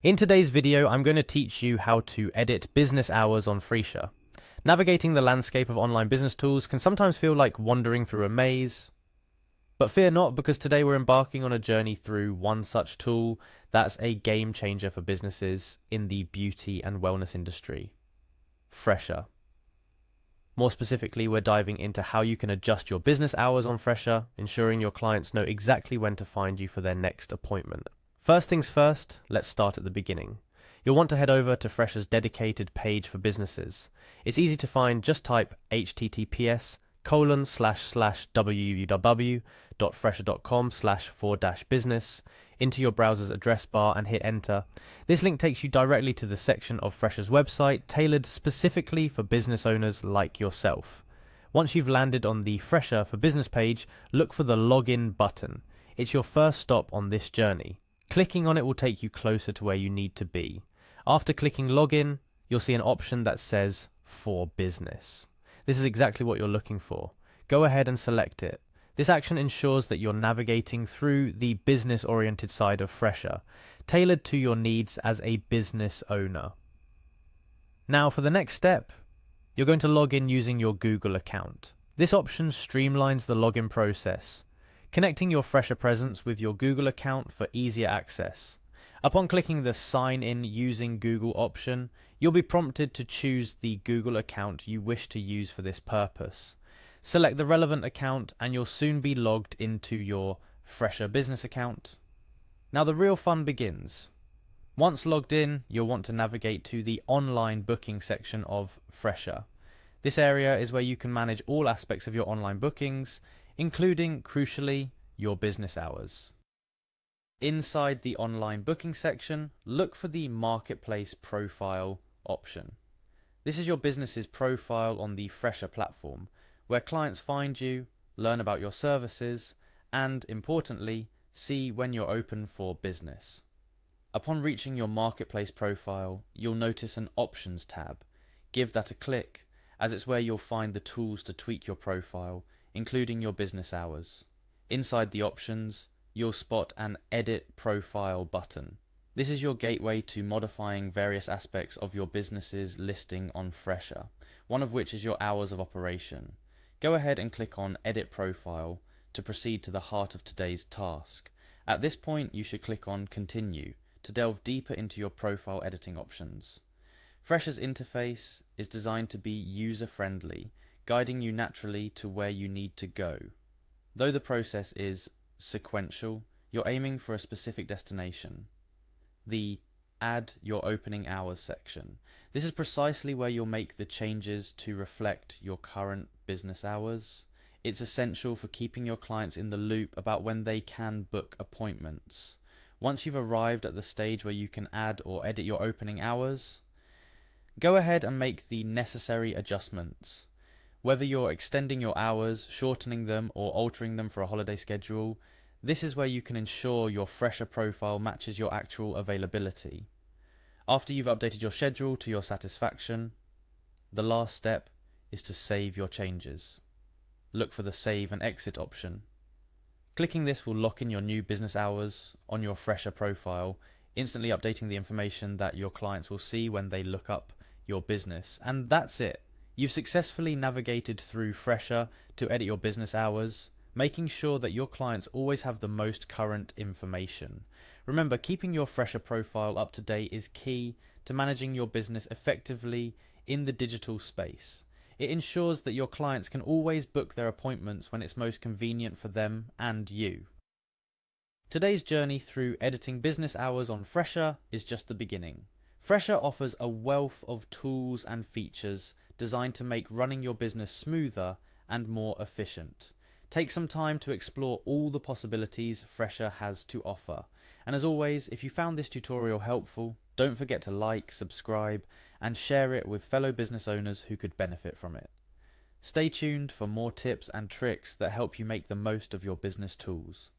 In today's video, I'm going to teach you how to edit business hours on Fresha. Navigating the landscape of online business tools can sometimes feel like wandering through a maze, but fear not, because today we're embarking on a journey through one such tool that's a game changer for businesses in the beauty and wellness industry, Fresha. More specifically, we're diving into how you can adjust your business hours on Fresha, ensuring your clients know exactly when to find you for their next appointment. First things first, let's start at the beginning. You'll want to head over to Fresha's dedicated page for businesses. It's easy to find. Just type https://www.fresha.com/for-business into your browser's address bar and hit enter. This link takes you directly to the section of Fresha's website tailored specifically for business owners like yourself. Once you've landed on the Fresha for Business page, look for the login button. It's your first stop on this journey. Clicking on it will take you closer to where you need to be. After clicking login, you'll see an option that says for business. This is exactly what you're looking for. Go ahead and select it. This action ensures that you're navigating through the business-oriented side of Fresha, tailored to your needs as a business owner. Now for the next step, you're going to log in using your Google account. This option streamlines the login process, connecting your Fresha presence with your Google account for easier access. Upon clicking the Sign In Using Google option, you'll be prompted to choose the Google account you wish to use for this purpose. Select the relevant account and you'll soon be logged into your Fresha business account. Now the real fun begins. Once logged in, you'll want to navigate to the online booking section of Fresha. This area is where you can manage all aspects of your online bookings, including, crucially, your business hours. Inside the online booking section, look for the Marketplace Profile option. This is your business's profile on the Fresha platform, where clients find you, learn about your services, and, importantly, see when you're open for business. Upon reaching your Marketplace profile, you'll notice an Options tab. Give that a click, as it's where you'll find the tools to tweak your profile, including your business hours. Inside the options, you'll spot an Edit Profile button. This is your gateway to modifying various aspects of your business's listing on Fresha, one of which is your hours of operation. Go ahead and click on Edit Profile to proceed to the heart of today's task. At this point, you should click on Continue to delve deeper into your profile editing options. Fresha's interface is designed to be user-friendly, guiding you naturally to where you need to go. Though the process is sequential, you're aiming for a specific destination. The Add Your Opening Hours section. This is precisely where you'll make the changes to reflect your current business hours. It's essential for keeping your clients in the loop about when they can book appointments. Once you've arrived at the stage where you can add or edit your opening hours, go ahead and make the necessary adjustments. Whether you're extending your hours, shortening them, or altering them for a holiday schedule, this is where you can ensure your Fresha profile matches your actual availability. After you've updated your schedule to your satisfaction, the last step is to save your changes. Look for the Save and Exit option. Clicking this will lock in your new business hours on your Fresha profile, instantly updating the information that your clients will see when they look up your business. And that's it. You've successfully navigated through Fresha to edit your business hours, making sure that your clients always have the most current information. Remember, keeping your Fresha profile up to date is key to managing your business effectively in the digital space. It ensures that your clients can always book their appointments when it's most convenient for them and you. Today's journey through editing business hours on Fresha is just the beginning. Fresha offers a wealth of tools and features designed to make running your business smoother and more efficient. Take some time to explore all the possibilities Fresha has to offer. And as always, if you found this tutorial helpful, don't forget to like, subscribe, and share it with fellow business owners who could benefit from it. Stay tuned for more tips and tricks that help you make the most of your business tools.